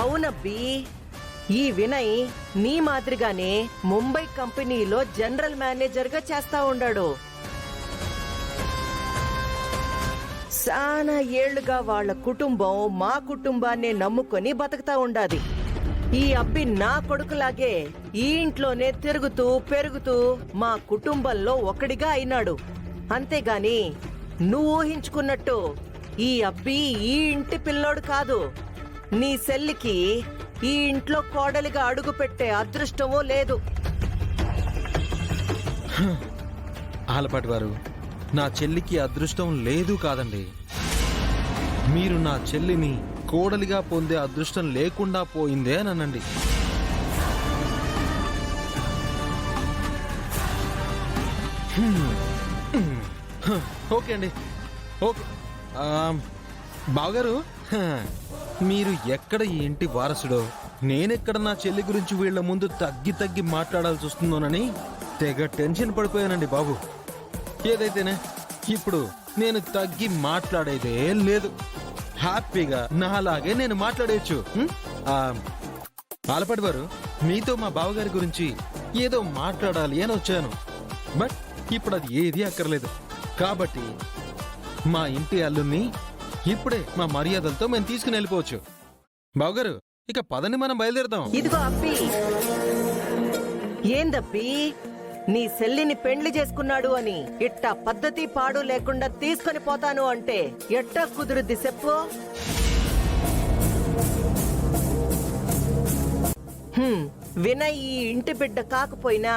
అవునబ్బి, ఈ వినయ్ నీ మాదిరిగానే ముంబై కంపెనీలో జనరల్ మేనేజర్ గా చేస్తా ఉండాడు. చాలా ఏళ్లుగా వాళ్ళ కుటుంబం మా కుటుంబాన్నే నమ్ముకొని బతుకుతా ఉండాది. ఈ అబ్బి నా కొడుకులాగే ఈ ఇంట్లోనే తిరుగుతూ పెరుగుతూ మా కుటుంబంలో ఒకడిగా అయినాడు. అంతేగాని నువ్వు ఊహించుకున్నట్టు ఈ అబ్బి ఈ ఇంటి పిల్లోడు కాదు. నీ సెల్లికి ఈ ఇంట్లో కోడలిగా అడుగు పెట్టే అదృష్టమూ లేదు. ఆలపాటి వారు, నా చెల్లికి అదృష్టం లేదు కాదండి. మీరు నా చెల్లిని కోడలిగా పొందే అదృష్టం లేకుండా పోయిందే అనండి. ఓకే అండి, ఓకే. బావగారు, మీరు ఎక్కడ ఈ ఇంటి వారసుడో, నేనెక్కడ నా చెల్లి గురించి వీళ్ల ముందు తగ్గి మాట్లాడాల్సి వస్తుందోనని తెగ టెన్షన్ పడిపోయానండి బాబు. ఏదైతేనే ఇప్పుడు నేను తగ్గి మాట్లాడేదే లేదు. హ్యాపీగా నాలాగే నేను మాట్లాడేయచ్చు. ఆలపాటి వారు, మీతో మా బావగారి గురించి ఏదో మాట్లాడాలి అని వచ్చాను. బట్ ఇప్పుడు అది ఏది అక్కర్లేదు. కాబట్టి మా ఇంటి అల్లుని ఇప్పుడే మా మర్యాదలతో మేము తీసుకుని వెళ్ళిపోవచ్చు. బావగారు, ఇక పదండి, మనం బయలుదేరదాం. ఇదిగో అబ్బి, ఏందబ్బి నీ సెల్లిని పెండ్లి చేసుకున్నాడు అని ఇట్టా పద్ధతి పాడు లేకుండా తీసుకొని పోతాను అంటే ఎట్టా కుదురుద్ది చెప్పు? వినయ్ ఈ ఇంటి బిడ్డ కాకపోయినా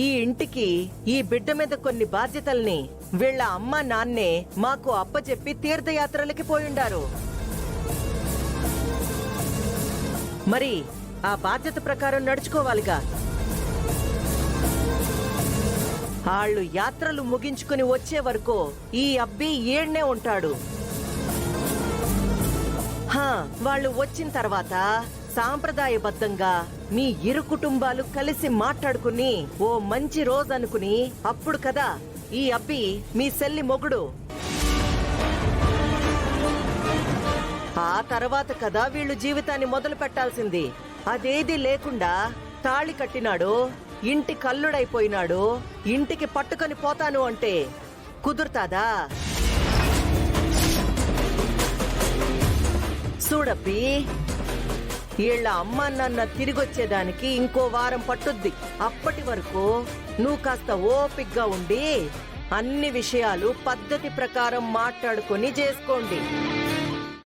ఈ ఇంటికి ఈ బిడ్డ మీద కొన్ని బాధ్యతల్ని వీళ్ళ అమ్మ నాన్నే మాకు అప్పచెప్పి తీర్థయాత్రలకి పోయుండారు. మరి ఆ బాధ్యత ప్రకారం నడుచుకోవాలిగా. వాళ్ళు యాత్రలు ముగించుకుని వచ్చే వరకు ఈ అబ్బి ఏడ్నే ఉంటాడు. వాళ్ళు వచ్చిన తర్వాత సాంప్రదాయబద్ధంగా మీ ఇరు కుటుంబాలు కలిసి మాట్లాడుకుని ఓ మంచి రోజు అనుకుని అప్పుడు కదా ఈ అబ్బి మీ సెల్లి మొగుడు. ఆ తర్వాత కదా వీళ్ళు జీవితాన్ని మొదలు పెట్టాల్సింది. అదేది లేకుండా తాళి కట్టినాడు, ఇంటి కల్లుడైపోయినాడు, ఇంటికి పట్టుకొని పోతాను అంటే కుదురుతాదా? చూడబ్బి, వీళ్ళ అమ్మ నాన్న తిరిగొచ్చేదానికి ఇంకో వారం పట్టుద్ది. అప్పటి వరకు నువ్వు కాస్త ఓపిగ్గా ఉండి అన్ని విషయాలు పద్ధతి ప్రకారం మాట్లాడుకొని చేసుకోండి.